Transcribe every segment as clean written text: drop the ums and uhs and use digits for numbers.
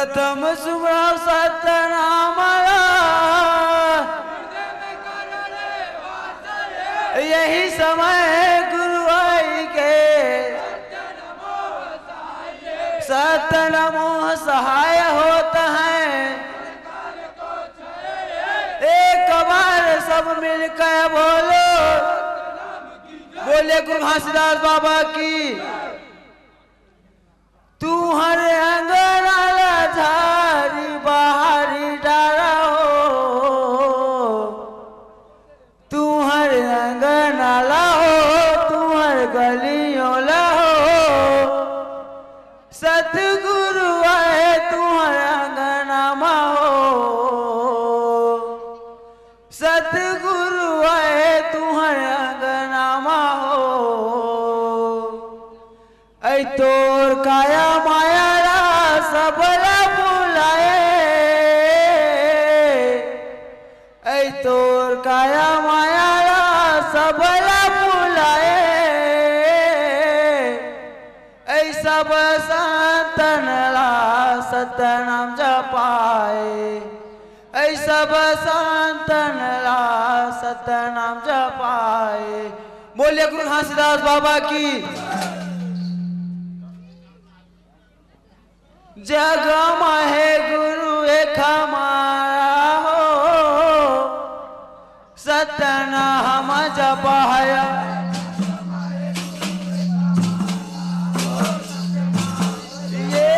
प्रथम सुमरम सतनाम यही समय गुरु आई के सत्य नमो सहाय होता है। एक बार सब मिलकर बोलो बोले गुरु घासीदास बाबा की। तू हर अंगना झारी बाहरी डारा हो, तू हर अंगना लाहो, तू हर गलियों लाहो, सतगुरु आए तू हर अंगना माहो, सतगुरु आए तू हर अंगना माहो। ऐ तोर काया माया सबला बुलाए, ऐ तोर काया माया सबला बुलाए, ऐ सब संतन ला सतनाम जपाए, ऐ सब संतन ला सतनाम जपाए। बोलिए गुरु घासीदास बाबा की। जग माहे गुरु एक हमारा हो, सतनाम जपाया, ये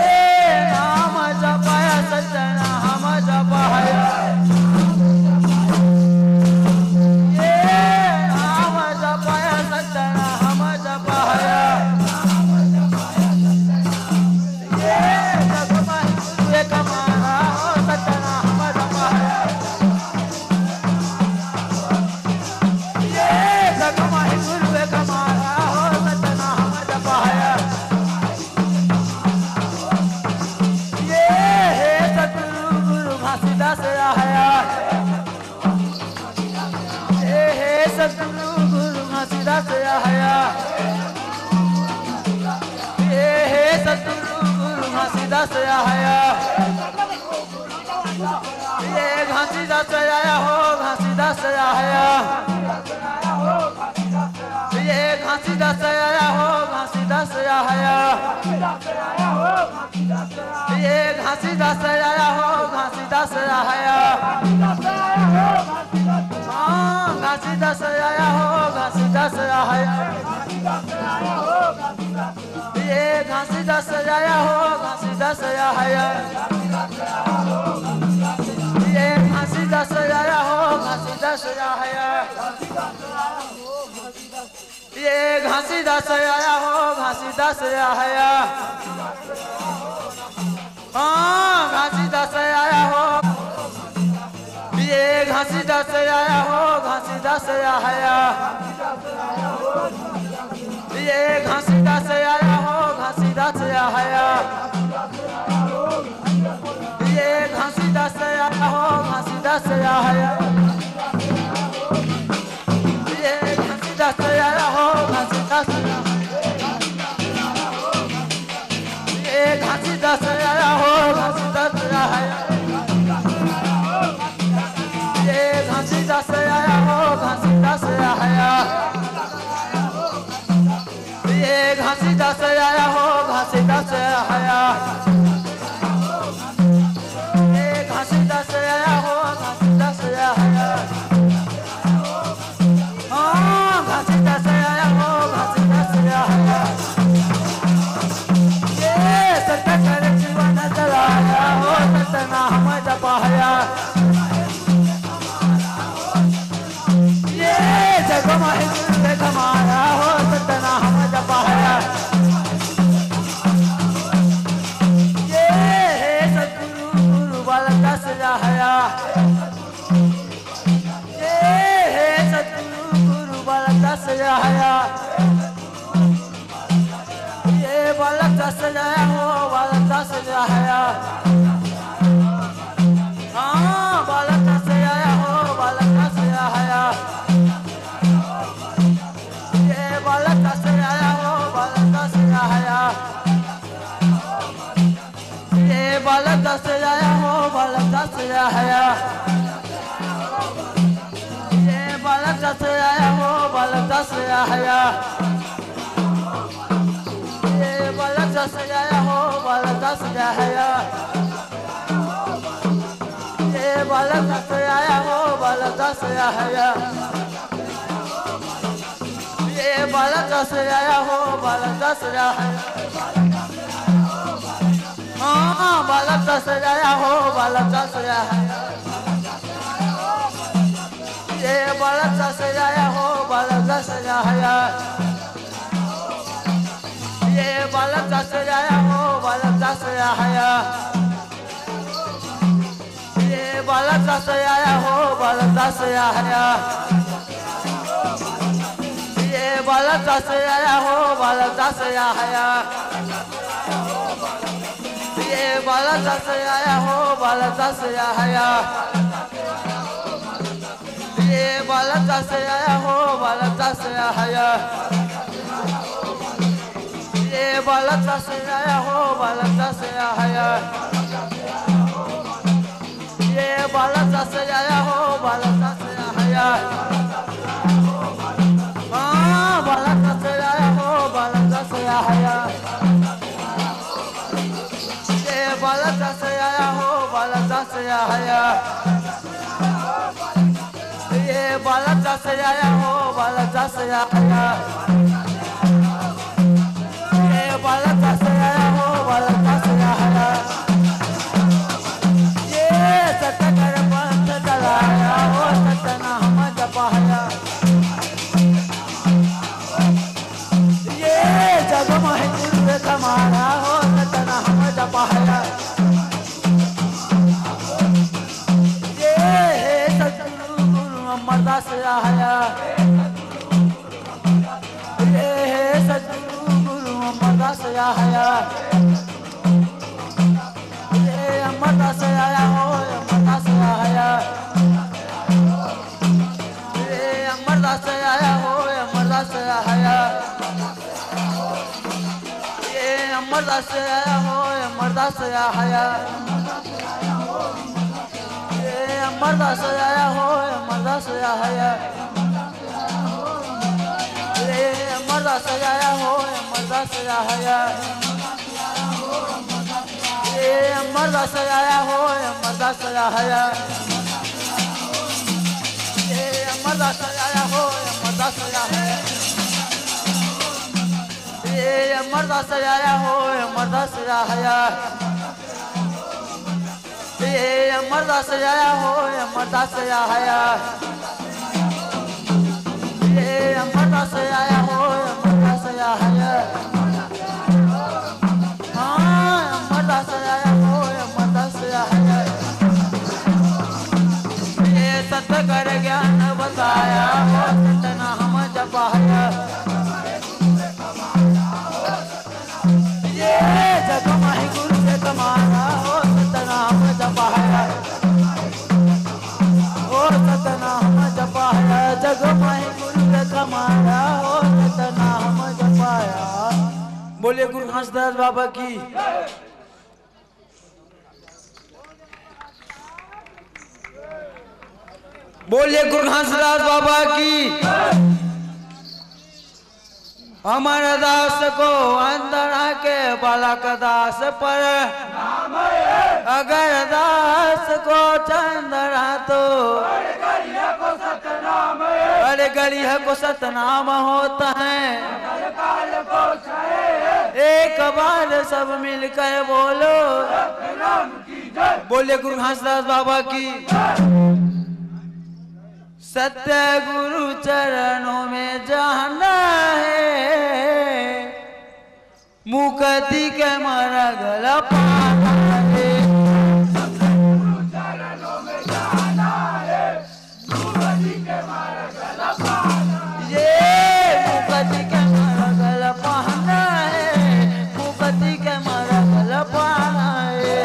नाम जपाया सतनाम जपाया, ये नाम जपाया सतनाम जपाया, कमारा हो सतनाम जपाया, ये जगमाही गुरु कमारा हो सतनाम जपाया, ये हे सतगुरु गुरु घासीदास आया, ये हे सतगुरु गुरु घासीदास आया, ये हे सतगुरु गुरु घासीदास आया, ये घासीदास आया हो घासीदास आया, ये घासीदास आया हो घासीदास आया, ये घासीदास आया हो घासीदास आया, हाँ घासीदास आया हो घासीदास आया, ये घासीदास आया हो घासीदास आया, ये घासीदास आया हो घासीदास आया, ये घासीदास आया हो घासीदास आया, हाँ घासीदास आया हो, ये घासीदास आया हो घासीदास आया, ये घासीदास आया हो घासीदास आया, ये घासीदास आया हो घासीदास आया, ये घासीदास आया हो घासीदास आया, ये घासीदास आया हो घासीदास आया, ये घासीदास आया हो घासीदास आया, ये घासीदास आया हो घासीदास आया, ये घासीदास आया हो घासीदास आया, हाँ घासीदास आया हो घासीदास आया, ये सत्य कर जीवन चलाया हो सतनाम जपाया, ये जगमाही गुरु कमाया हो सतनाम जपाया, ये हे सतगुरु गुरु बालदास आया, ये हे सतगुरु गुरु बालदास आया, ये बालदास आया हो बालदास आया, हाँ बालदास आया हो बालदास आया, ये बालदास आया हो बालदास आया, ये बालदास आया है ये बालक दस आया हो बालक दस आया ये बालक दस आया हो बालक दस आया ये बालक दस आया हो बालक दस आया ये बालक दस आया हो बालक दस आया हाँ बालक दस आया हो बालक दस आया ये बालक दस आया हो बालक दस आया ये बालक दस आया हो बालक दस आया ये बालक दस आया हो बालक दस आया ये बालक दस आया हो बालक दस आया ये बालक दस आया हो बालक दस आया ये बालक दस आया हो बालक दस आया ये बालक दस आया हो बालक दस आया ये बालक दस आया हो बालक दस आया हाँ बालक दस आया हो बालक दस आया ये बालक दस आया हो बालक दस आया ये बालक दस आया हो बालक दस आया ये बालक दस आया हो बालक दस आया ये सतकर पंथ चलाया हो सतनाम जपाया ये जगमहि कुल कमाया हो सतनाम जपाया ये सतगुरु गुरु अमरदास आया ये सतगुरु गुरु अमरदास आया ये अमरदास आया हो अमरदास आया ये अमरदास आया हो अमरदास आया ये अमरदास आया हो अमरदास आया ये अमरदास आया हो अमरदास आया ये अमरदास आया हो अमरदास आया ये अमरदास आया हो अमरदास आया ये अमरदास आया हो अमरदास आया ये अमरदास आया हो अमरदास आया ये अमरदास आया हो अमरदास आया ये अमरदास आया हो अमरदास आया हाँ अमरदास आया हो अमरदास आया ये सतकर ज्ञान बताया हो सतनाम जपाया ये जगमहि गुरु से कमाया हो सतनाम जपाया हो सतनाम जपाया जगमहि गुरु से कमाया हो सतनाम जपाया। बोले गुरु घासदास बाबा की बोले गुरु घासदास बाबा की अमर दास को अंदर के बालक दास पर अगर दास को चंदरा तो अरे गलिया को सतनाम होता है एक बार सब मिलकर बोलो बोले गुरु घासदास बाबा की सत्य गुरु चरणों में जाना है मुक्ति के मरगल पाना है सत्य गुरु चरणों में जाना है मुक्ति के मरगल पाना ये मुक्ति के मरगल पाना है मुक्ति के मरगल पाना है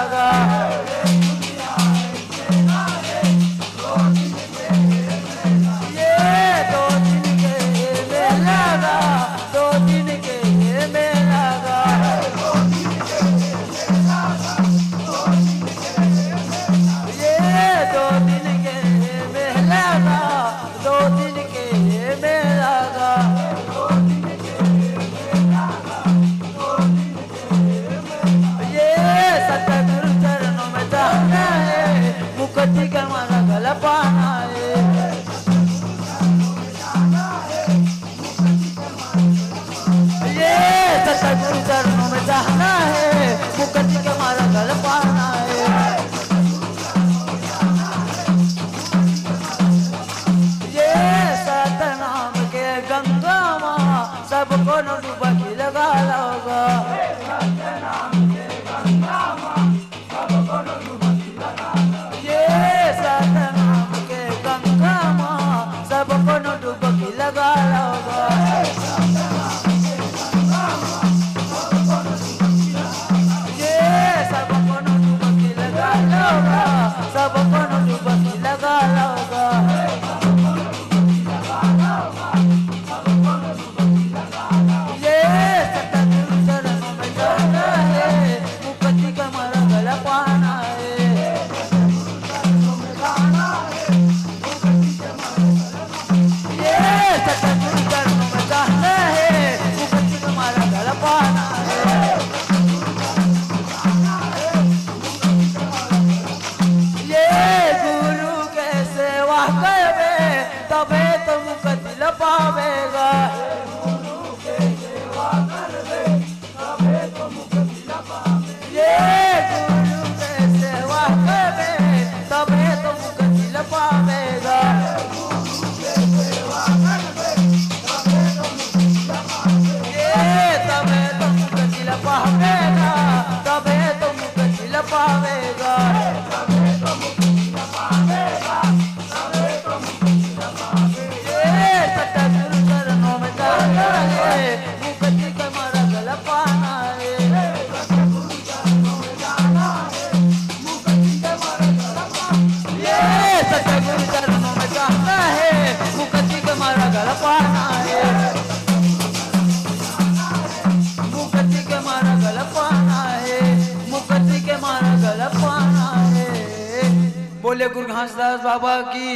लगा। ये 2 दिन के मेला गा, 2 दिन के मेला गा। ये 2 दिन के मेला गा, 2 दिन के मेला गा। ये सतगुरु चरणों में जाना है, मुक्ति का हमारा गला पाना है। ये सतगुरु चरणों में जाना है, मुक्ति का हमारा गला पाना है। ये सतनाम के गंगा माँ सबको न डुबकी लगा लोगा। ये सतनाम के गंगा माँ सबको न डुबकी लगा लोगा। ये सबको न डुबकी लगा लोगा, सबको न डुबकी लगा लोगा। ये सतगुरु चरणों में जाना है, मुक्ति का हमारा गला पाना है। ये सतगुरु चरणों में जाना है, मुक्ति का हमारा गला पाना है। ये गुरु के सेवा करवे तबे तो मुक्ति ल पावेगा। ये गुरु के सेवा करवे तबे तो मुक्ति ल पावेगा। ये तबे तो मुक्ति ल पावेगा, तबे तो मुक्ति ल पावेगा। ये सतगुरु चरणों में जाना है, मुक्ति का हमारा गला पाना है। ये सतगुरु चरणों में जाना है, मुक्ति का हमारा गला पाना है। मुक्ति के हमारा गला पाना है, मुक्ति के हमारा गला पाना है। बोले गुरु घासदास बाबा की।